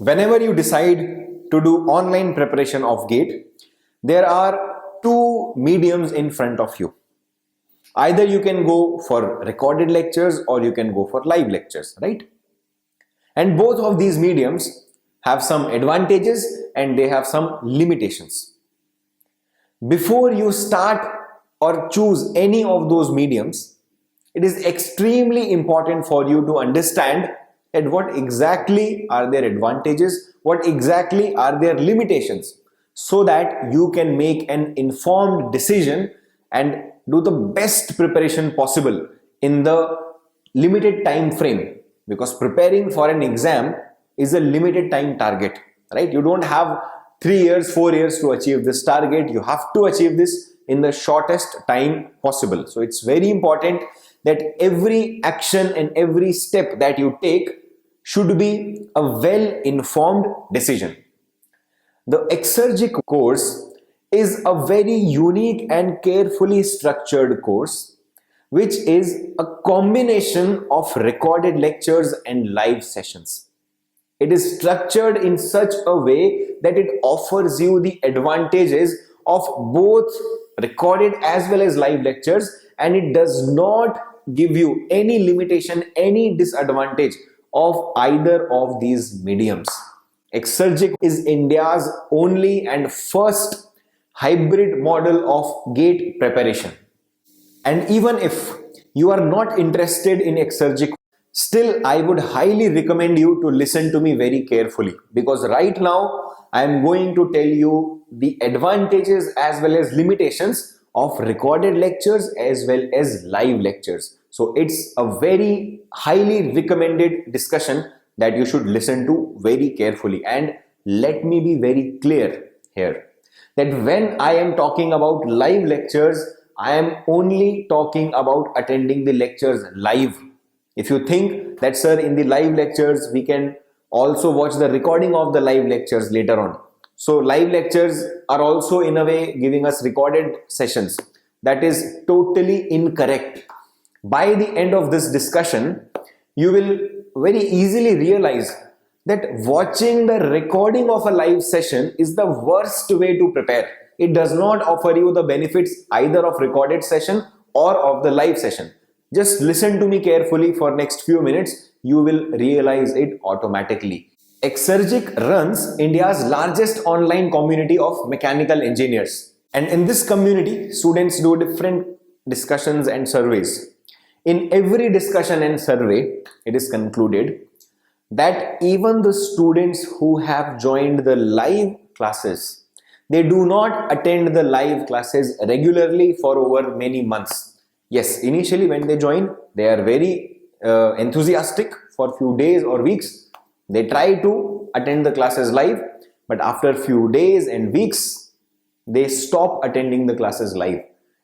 Whenever you decide to do online preparation of GATE, there are two mediums in front of you. Either you can go for recorded lectures or you can go for live lectures, right? And both of these mediums have some advantages and they have some limitations. Before you start or choose any of those mediums, it is extremely important for you to understand that what exactly are their advantages, what exactly are their limitations, so that you can make an informed decision and do the best preparation possible in the limited time frame, because preparing for an exam is a limited time target, right? You don't have 3 years, 4 years to achieve this target. You have to achieve this in the shortest time possible. So it's very important that every action and every step that you take should be a well-informed decision. The Exergic course is a very unique and carefully structured course, which is a combination of recorded lectures and live sessions. It is structured in such a way that it offers you the advantages of both recorded as well as live lectures, and it does not give you any limitation, any disadvantage of either of these mediums. Exergic is India's only and first hybrid model of GATE preparation. And even if you are not interested in Exergic, still I would highly recommend you to listen to me very carefully, because right now I am going to tell you the advantages as well as limitations of recorded lectures as well as live lectures. So it's a very highly recommended discussion that you should listen to very carefully. And let me be very clear here that when I am talking about live lectures, I am only talking about attending the lectures live. If you think that, sir, in the live lectures we can also watch the recording of the live lectures later on. So live lectures are also in a way giving us recorded sessions. That is totally incorrect. By the end of this discussion, you will very easily realize that watching the recording of a live session is the worst way to prepare. It does not offer you the benefits either of recorded session or of the live session. Just listen to me carefully for next few minutes. You will realize it automatically. Exergic runs India's largest online community of mechanical engineers. And in this community, students do different discussions and surveys. In every discussion and survey, it is concluded that even the students who have joined the live classes, they do not attend the live classes regularly for over many months. Yes, initially when they join, they are very enthusiastic for few days or weeks. They try to attend the classes live, but after few days and weeks, they stop attending the classes live.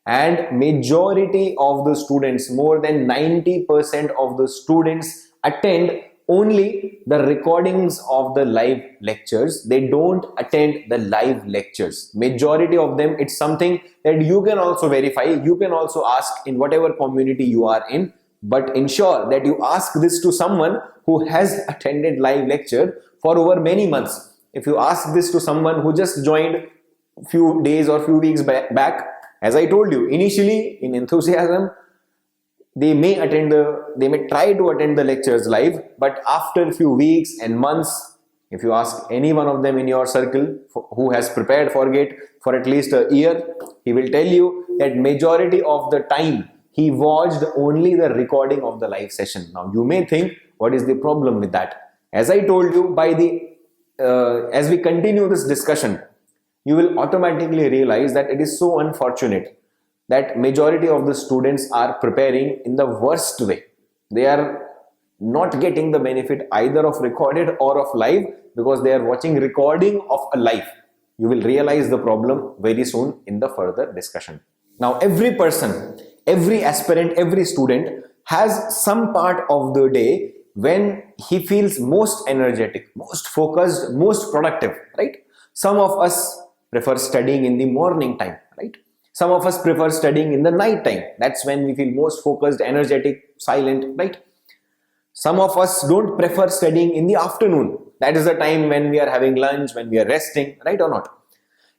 And majority of the students, more than 90% of the students, attend only the recordings of the live lectures. They don't attend the live lectures. Majority of them, it's something that you can also verify. You can also ask in whatever community you are in, but ensure that you ask this to someone who has attended live lecture for over many months. If you ask this to someone who just joined few days or few weeks back, as I told you, initially in enthusiasm, they may try to attend the lectures live, but after a few weeks and months, if you ask any one of them in your circle who has prepared for GATE for at least a year, he will tell you that majority of the time he watched only the recording of the live session. Now you may think, what is the problem with that? As I told you, as we continue this discussion, you will automatically realize that it is so unfortunate that majority of the students are preparing in the worst way. They are not getting the benefit either of recorded or of live because they are watching recording of a live. You will realize the problem very soon in the further discussion. Now every person, every aspirant, every student has some part of the day when he feels most energetic, most focused, most productive, right? Some of us prefer studying in the morning time, right? Some of us prefer studying in the night time. That's when we feel most focused, energetic, silent, right? Some of us don't prefer studying in the afternoon. That is the time when we are having lunch, when we are resting, right or not?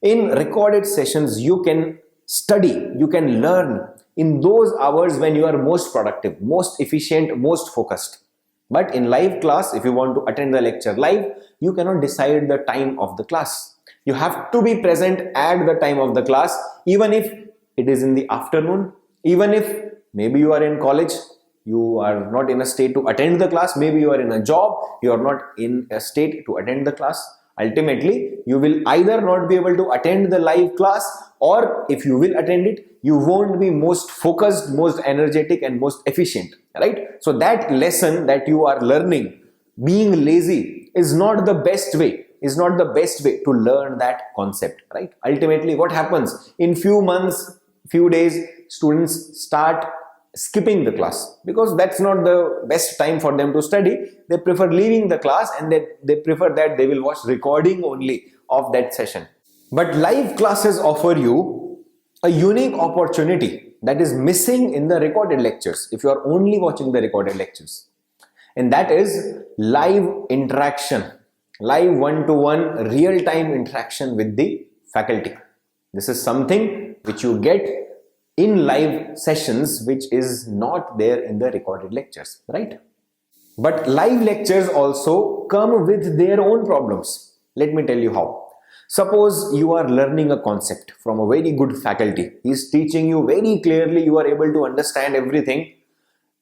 In recorded sessions, you can study, you can learn in those hours when you are most productive, most efficient, most focused. But in live class, if you want to attend the lecture live, you cannot decide the time of the class. You have to be present at the time of the class, even if it is in the afternoon, even if maybe you are in college, you are not in a state to attend the class, maybe you are in a job, you are not in a state to attend the class. Ultimately, you will either not be able to attend the live class, or if you will attend it, you won't be most focused, most energetic and most efficient, right? So that lesson that you are learning, being lazy, is not the best way, to learn that concept, right? Ultimately, what happens in few months, few days, students start skipping the class because that's not the best time for them to study. They prefer leaving the class, and they prefer that they will watch recording only of that session. But live classes offer you a unique opportunity that is missing in the recorded lectures if you are only watching the recorded lectures, and that is live interaction, live one-to-one real-time interaction with the faculty. This is something which you get in live sessions, which is not there in the recorded lectures, right? But live lectures also come with their own problems. Let me tell you how. Suppose you are learning a concept from a very good faculty. He is teaching you very clearly, you are able to understand everything.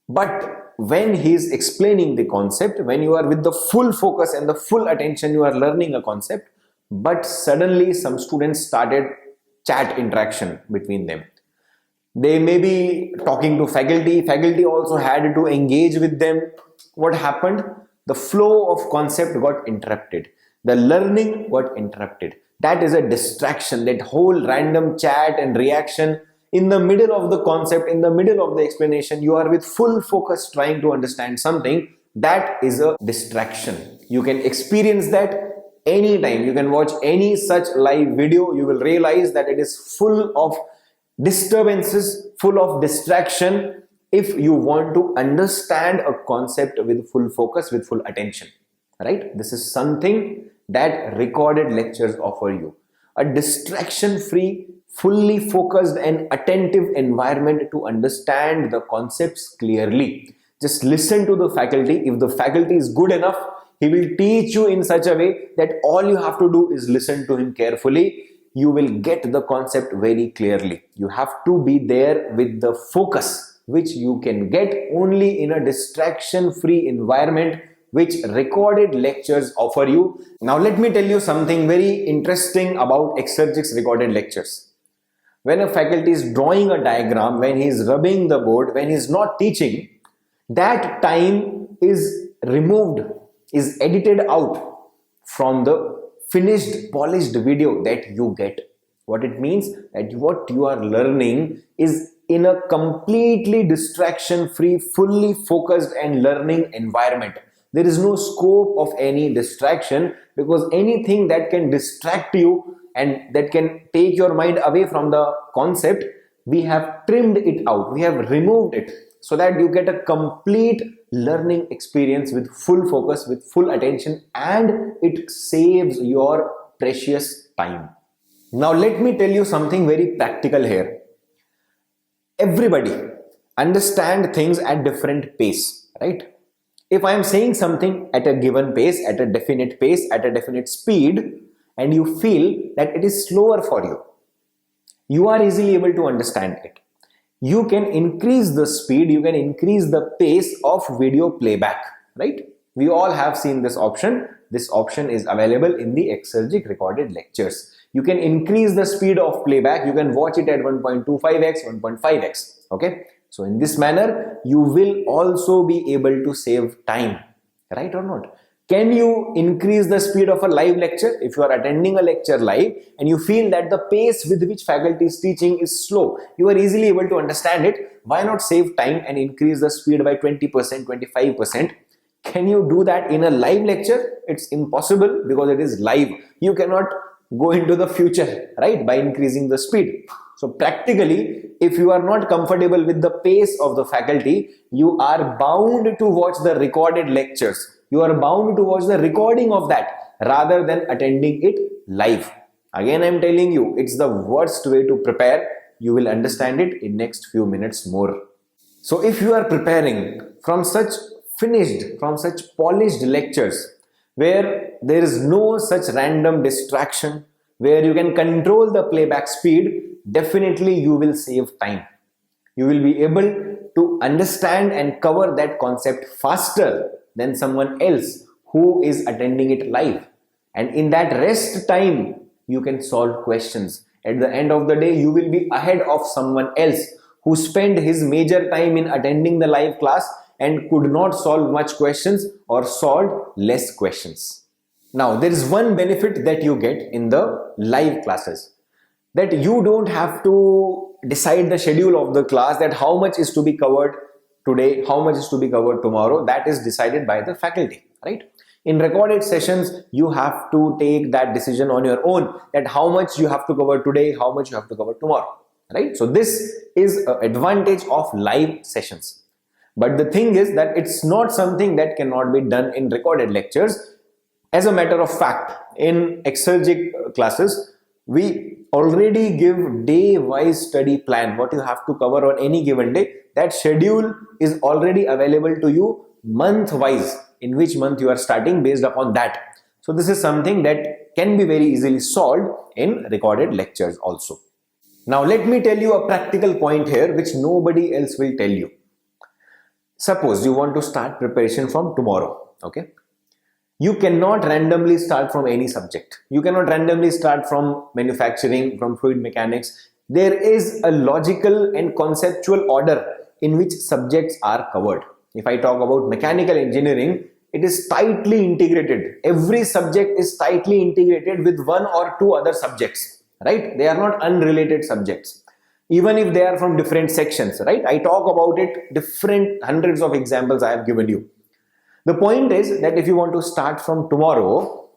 But when he is explaining the concept, when you are with the full focus and the full attention, you are learning a concept, but suddenly some students started chat interaction between them. They may be talking to faculty, faculty also had to engage with them. What happened? The flow of concept got interrupted. The learning got interrupted. That is a distraction, that whole random chat and reaction in the middle of the concept, in the middle of the explanation, you are with full focus trying to understand something. That is a distraction. You can experience that anytime. You can watch any such live video. You will realize that it is full of disturbances, full of distraction if you want to understand a concept with full focus, with full attention, right? This is something that recorded lectures offer you. A distraction-free, fully focused and attentive environment to understand the concepts clearly. Just listen to the faculty. If the faculty is good enough, he will teach you in such a way that all you have to do is listen to him carefully. You will get the concept very clearly. You have to be there with the focus, which you can get only in a distraction-free environment, which recorded lectures offer you. Now let me tell you something very interesting about Exergic's recorded lectures. When a faculty is drawing a diagram, when he is rubbing the board, when he is not teaching, that time is removed, is edited out from the finished, polished video that you get. What it means? That what you are learning is in a completely distraction-free, fully focused and learning environment. There is no scope of any distraction, because anything that can distract you and that can take your mind away from the concept, we have trimmed it out, we have removed it, so that you get a complete learning experience with full focus, with full attention, and it saves your precious time. Now let me tell you something very practical here. Everybody understand things at different pace, right? If I am saying something at a given pace, at a definite speed, and you feel that it is slower for you, you are easily able to understand it. You can increase the speed, you can increase the pace of video playback, right? We all have seen this option. This option is available in the Exergic recorded lectures. You can increase the speed of playback. You can watch it at 1.25x, 1.5x, okay? So in this manner, you will also be able to save time, right or not? Can you increase the speed of a live lecture? If you are attending a lecture live and you feel that the pace with which faculty is teaching is slow, you are easily able to understand it. Why not save time and increase the speed by 20%, 25%? Can you do that in a live lecture? It's impossible, because it is live. You cannot go into the future, right, by increasing the speed. So practically, if you are not comfortable with the pace of the faculty, you are bound to watch the recorded lectures You are bound to watch the recording of that rather than attending it live. Again, I am telling you, it's the worst way to prepare. You will understand it in next few minutes more. So if you are preparing from such polished lectures where there is no such random distraction, where you can control the playback speed, definitely you will save time. You will be able to understand and cover that concept faster than someone else who is attending it live. And in that rest time, you can solve questions. At the end of the day, you will be ahead of someone else who spent his major time in attending the live class and could not solve much questions or solved less questions. Now, there is one benefit that you get in the live classes, that you don't have to decide the schedule of the class, that how much is to be covered today, how much is to be covered tomorrow. That is decided by the faculty, right? In recorded sessions, you have to take that decision on your own, that how much you have to cover today, how much you have to cover tomorrow, right? So this is an advantage of live sessions. But the thing is that it's not something that cannot be done in recorded lectures. As a matter of fact, in Exergic classes, we already give day-wise study plan, what you have to cover on any given day. That schedule is already available to you month-wise, in which month you are starting based upon that. So this is something that can be very easily solved in recorded lectures also. Now let me tell you a practical point here which nobody else will tell you. Suppose you want to start preparation from tomorrow, okay? You cannot randomly start from any subject. You cannot randomly start from manufacturing, from fluid mechanics. There is a logical and conceptual order in which subjects are covered. If I talk about mechanical engineering, it is tightly integrated. Every subject is tightly integrated with one or two other subjects, right? They are not unrelated subjects. Even if they are from different sections, right? I talk about it, different hundreds of examples I have given you. The point is that if you want to start from tomorrow,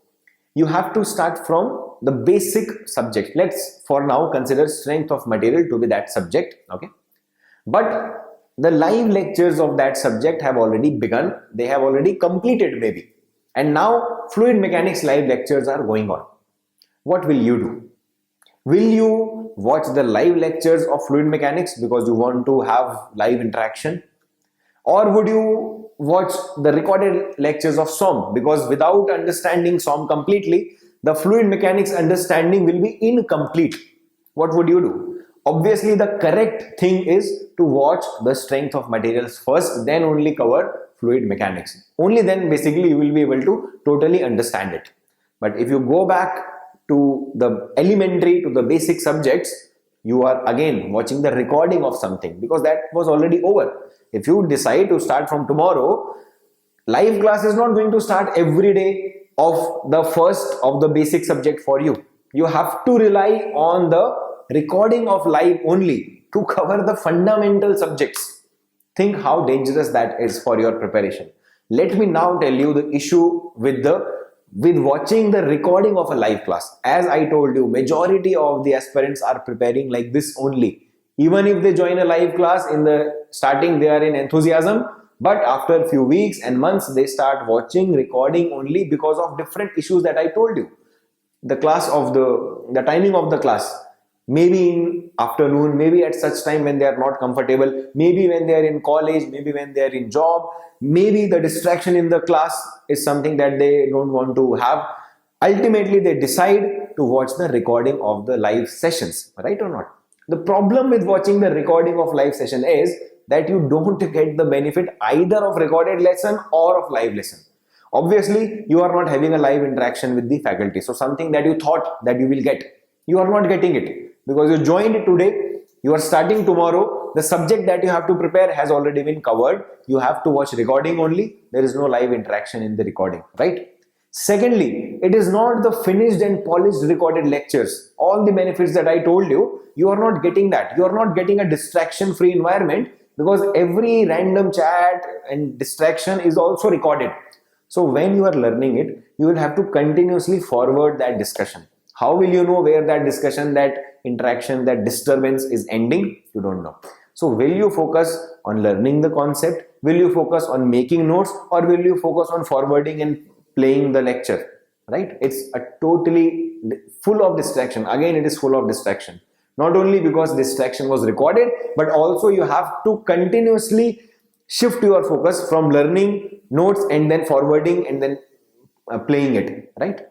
you have to start from the basic subject. Let's for now consider strength of material to be that subject, okay? But the live lectures of that subject have already begun. They have already completed maybe. And now fluid mechanics live lectures are going on. What will you do? Will you watch the live lectures of fluid mechanics because you want to have live interaction? Or would you watch the recorded lectures of SOM, because without understanding SOM completely, the fluid mechanics understanding will be incomplete? What would you do? Obviously, the correct thing is to watch the strength of materials first, then only cover fluid mechanics. Only then basically you will be able to totally understand it. But if you go back to the elementary, to the basic subjects, you are again watching the recording of something because that was already over. If you decide to start from tomorrow, live class is not going to start every day of the first of the basic subject for you. You have to rely on the recording of live only to cover the fundamental subjects. Think how dangerous that is for your preparation. Let me now tell you the issue with watching the recording of a live class. As I told you, majority of the aspirants are preparing like this only. Even if they join a live class, in the starting they are in enthusiasm, but after a few weeks and months they start watching recording only because of different issues that I told you. The timing of the class, maybe in afternoon, maybe at such time when they are not comfortable, maybe when they are in college, maybe when they are in job, maybe the distraction in the class is something that they don't want to have. Ultimately, they decide to watch the recording of the live sessions, right or not? The problem with watching the recording of live session is that you don't get the benefit either of recorded lesson or of live lesson. Obviously, you are not having a live interaction with the faculty. So something that you thought that you will get, you are not getting it because you joined it today, you are starting tomorrow. The subject that you have to prepare has already been covered. You have to watch recording only. There is no live interaction in the recording, right? Secondly, it is not the finished and polished recorded lectures. All the benefits that I told you, you are not getting that. You are not getting a distraction-free environment because every random chat and distraction is also recorded. So when you are learning it, you will have to continuously forward that discussion. How will you know where that discussion, that interaction, that disturbance is ending? You don't know. So will you focus on learning the concept? Will you focus on making notes, or will you focus on forwarding and playing the lecture? Right? It's a totally full of distraction. Again, it is full of distraction. Not only because distraction was recorded, but also you have to continuously shift your focus from learning notes and then forwarding and then playing it, right?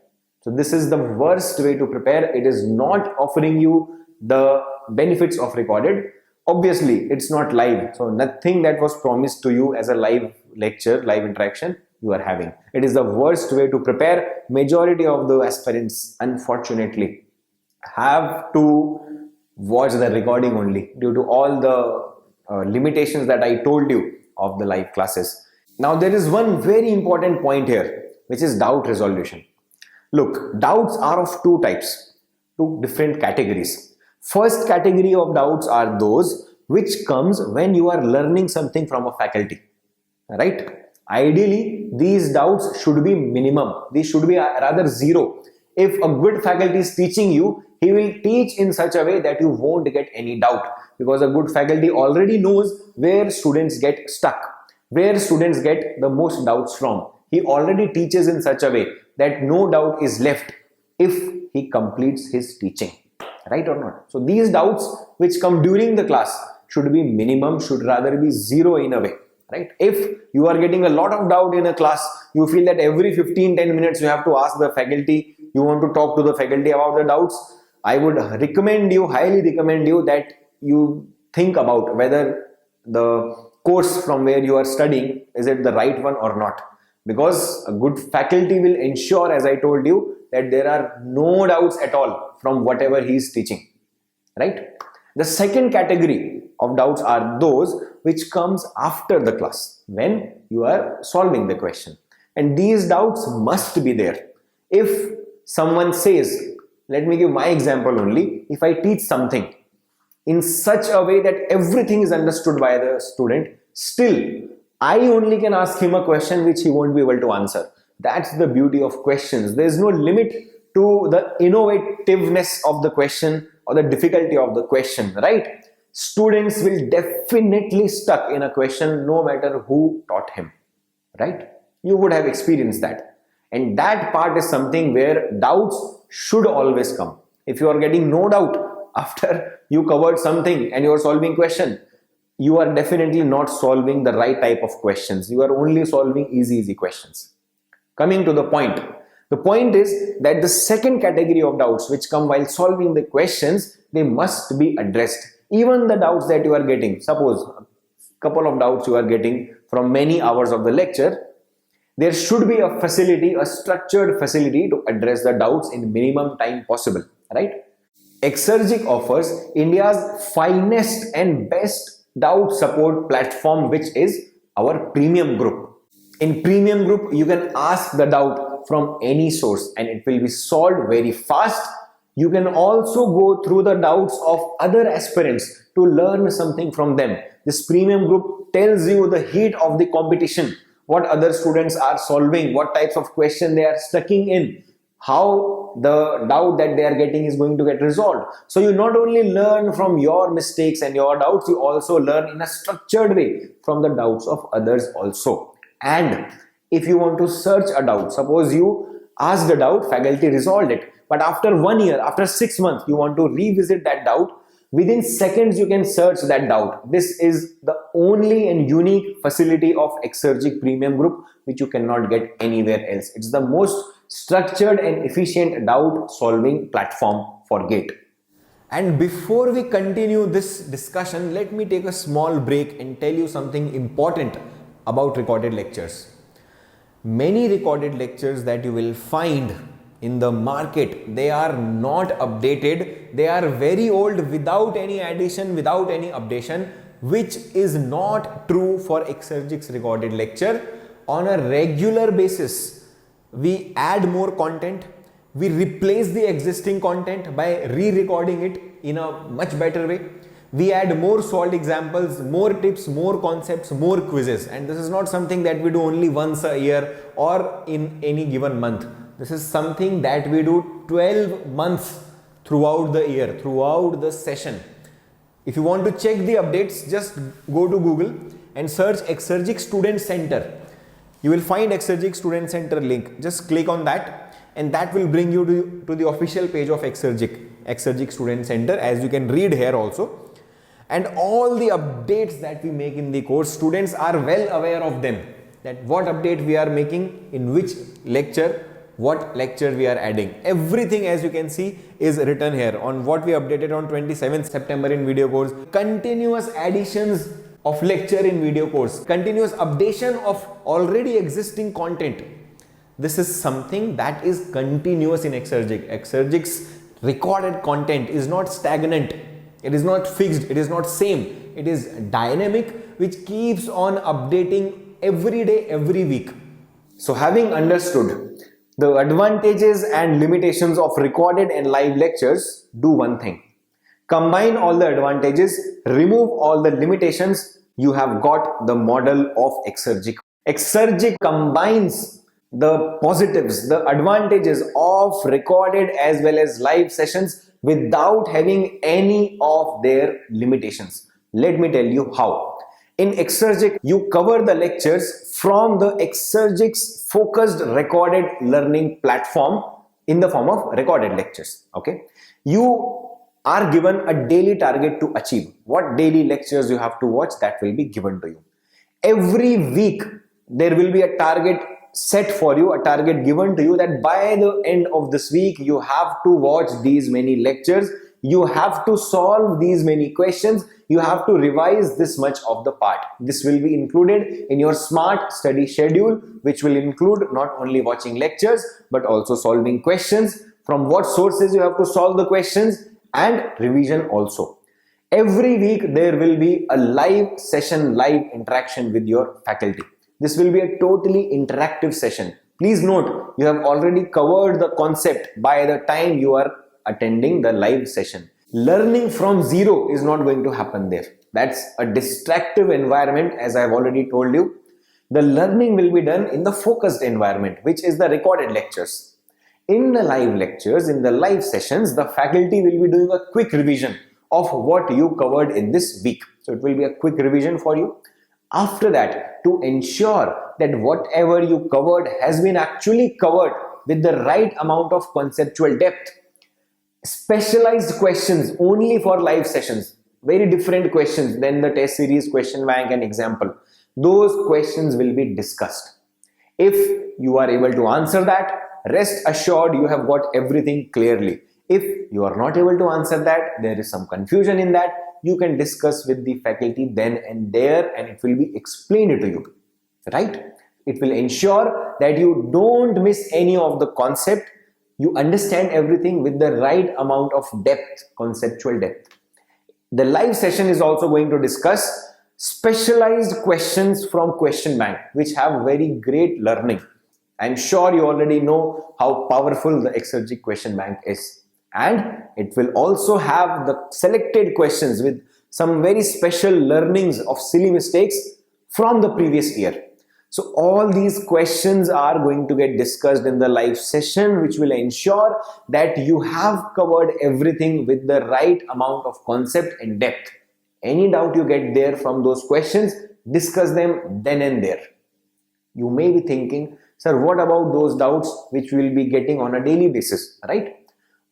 So this is the worst way to prepare. It is not offering you the benefits of recorded. Obviously it's not live, so nothing that was promised to you as a live lecture, live interaction, you are having. It is the worst way to prepare. Majority of the aspirants unfortunately have to watch the recording only due to all the limitations that I told you of the live classes. Now there is one very important point here, which is doubt resolution. Look, doubts are of two types, two different categories. First category of doubts are those which comes when you are learning something from a faculty, right? Ideally, these doubts should be minimum. These should be rather zero. If a good faculty is teaching you, he will teach in such a way that you won't get any doubt, because a good faculty already knows where students get stuck, where students get the most doubts from. He already teaches in such a way that no doubt is left if he completes his teaching, right or not? So these doubts which come during the class should be minimum, should rather be zero in a way, right? If you are getting a lot of doubt in a class, you feel that every 15-10 minutes you have to ask the faculty, you want to talk to the faculty about the doubts, I would recommend you, highly recommend you, that you think about whether the course from where you are studying, is it the right one or not? Because a good faculty will ensure, as I told you, that there are no doubts at all from whatever he is teaching, right? The second category of doubts are those which comes after the class, when you are solving the question. And these doubts must be there. If someone says, let me give my example only, if I teach something in such a way that everything is understood by the student, still I only can ask him a question which he won't be able to answer. That's the beauty of questions. There is no limit to the innovativeness of the question or the difficulty of the question, right? Students will definitely stuck in a question no matter who taught him, right? You would have experienced that. And that part is something where doubts should always come. If you are getting no doubt after you covered something and you are solving question, you are definitely not solving the right type of questions. You are only solving easy questions. Coming to the point is that the second category of doubts which come while solving the questions, they must be addressed. Even the doubts that you are getting, suppose a couple of doubts you are getting from many hours of the lecture, there should be a facility, a structured facility to address the doubts in minimum time possible, right? Exergic offers India's finest and best doubt support platform, which is our premium group. In premium group, you can ask the doubt from any source and it will be solved very fast. You can also go through the doubts of other aspirants to learn something from them. This premium group tells you the heat of the competition, what other students are solving, what types of question they are stucking in, how the doubt that they are getting is going to get resolved. So you not only learn from your mistakes and your doubts, you also learn in a structured way from the doubts of others also. And if you want to search a doubt, suppose you asked the doubt, faculty resolved it, but after 1 year, after 6 months, you want to revisit that doubt, within seconds you can search that doubt. This is the only and unique facility of Exergic Premium Group which you cannot get anywhere else. It's the most structured and efficient doubt solving platform for GATE. And before we continue this discussion, let me take a small break and tell you something important about recorded lectures. Many recorded lectures that you will find in the market, they are not updated. They are very old, without any addition, without any updation, which is not true for Exergic's recorded lecture. On a regular basis, we add more content. We replace the existing content by re-recording it in a much better way. We add more solved examples, more tips, more concepts, more quizzes. And this is not something that we do only once a year or in any given month. This is something that we do 12 months throughout the year, throughout the session. If you want to check the updates, just go to Google and search Exergic Student Center. You will find Exergic Student Center link. Just click on that and that will bring you to the official page of Exergic Student Center, as you can read here also. And all the updates that we make in the course, students are well aware of them, that what update we are making, in which lecture, what lecture we are adding. Everything, as you can see, is written here on what we updated on 27th September in video course. Continuous additions of lecture in video course, continuous updation of already existing content. This is something that is continuous in Exergic. Exergic's recorded content is not stagnant. It is not fixed. It is not same. It is dynamic, which keeps on updating every day, every week. So having understood the advantages and limitations of recorded and live lectures, do one thing. Combine all the advantages, remove all the limitations, you have got the model of Exergic. Exergic combines the positives, the advantages of recorded as well as live sessions without having any of their limitations. Let me tell you how. In Exergic, you cover the lectures from the Exergic's focused recorded learning platform in the form of recorded lectures. Okay, you are given a daily target to achieve. What daily lectures you have to watch, that will be given to you. Every week there will be a target set for you, a target given to you, that by the end of this week you have to watch these many lectures, you have to solve these many questions, you have to revise this much of the part. This will be included in your smart study schedule, which will include not only watching lectures but also solving questions, from what sources you have to solve the questions, and revision also. Every week there will be a live session, live interaction with your faculty. This will be a totally interactive session. Please note, you have already covered the concept by the time you are attending the live session. Learning from zero is not going to happen there. That's a distractive environment, as I have already told you. The learning will be done in the focused environment, which is the recorded lectures. In the live lectures, in the live sessions, the faculty will be doing a quick revision of what you covered in this week. So it will be a quick revision for you. After that, to ensure that whatever you covered has been actually covered with the right amount of conceptual depth, specialized questions only for live sessions, very different questions than the test series, question bank and example. Those questions will be discussed. If you are able to answer that, rest assured you have got everything clearly. If you are not able to answer that, there is some confusion in that, you can discuss with the faculty then and there, and it will be explained to you, right? It will ensure that you don't miss any of the concept. You understand everything with the right amount of depth, conceptual depth. The live session is also going to discuss specialized questions from question bank, which have very great learning. I'm sure you already know how powerful the Exergic question bank is. And it will also have the selected questions with some very special learnings of silly mistakes from the previous year. So all these questions are going to get discussed in the live session, which will ensure that you have covered everything with the right amount of concept and depth. Any doubt you get there from those questions, discuss them then and there. You may be thinking, sir, what about those doubts which we will be getting on a daily basis, right?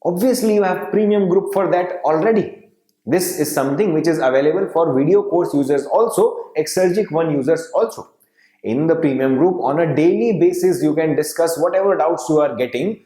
Obviously, you have premium group for that already. This is something which is available for video course users also, Exergic 1 users also. In the premium group, on a daily basis, you can discuss whatever doubts you are getting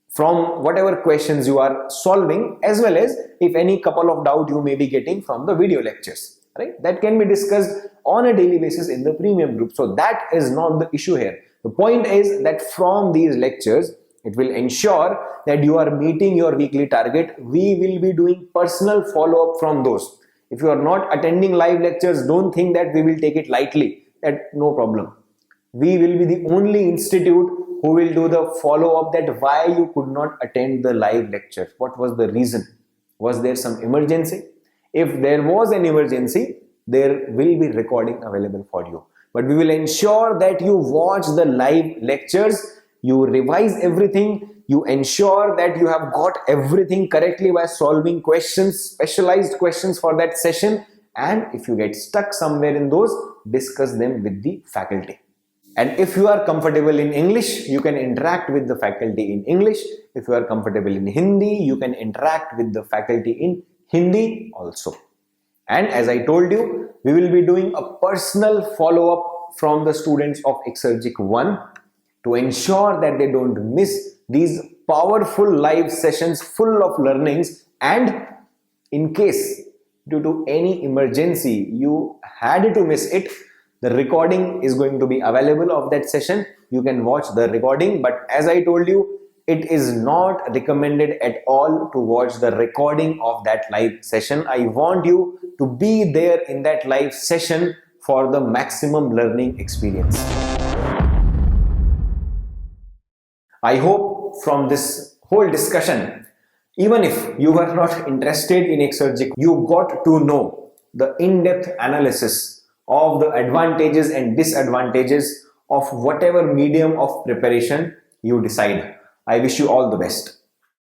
from whatever questions you are solving, as well as if any couple of doubt you may be getting from the video lectures, right? That can be discussed on a daily basis in the premium group. So that is not the issue here. The point is that from these lectures, it will ensure that you are meeting your weekly target. We will be doing personal follow-up from those. If you are not attending live lectures, don't think that we will take it lightly. That no problem. We will be the only institute who will do the follow-up, that why you could not attend the live lecture. What was the reason? Was there some emergency? If there was an emergency, there will be recording available for you. But we will ensure that you watch the live lectures, you revise everything, you ensure that you have got everything correctly by solving questions, specialized questions for that session, and if you get stuck somewhere in those, discuss them with the faculty. And if you are comfortable in English, you can interact with the faculty in English. If you are comfortable in Hindi, you can interact with the faculty in Hindi also. And as I told you, we will be doing a personal follow-up from the students of Exergic 1 to ensure that they don't miss these powerful live sessions full of learnings. And in case due to any emergency you had to miss it, the recording is going to be available of that session. You can watch the recording, but as I told you, it is not recommended at all to watch the recording of that live session. I want you to be there in that live session for the maximum learning experience. I hope from this whole discussion, even if you were not interested in Exergic, you got to know the in-depth analysis of the advantages and disadvantages of whatever medium of preparation you decide. I wish you all the best.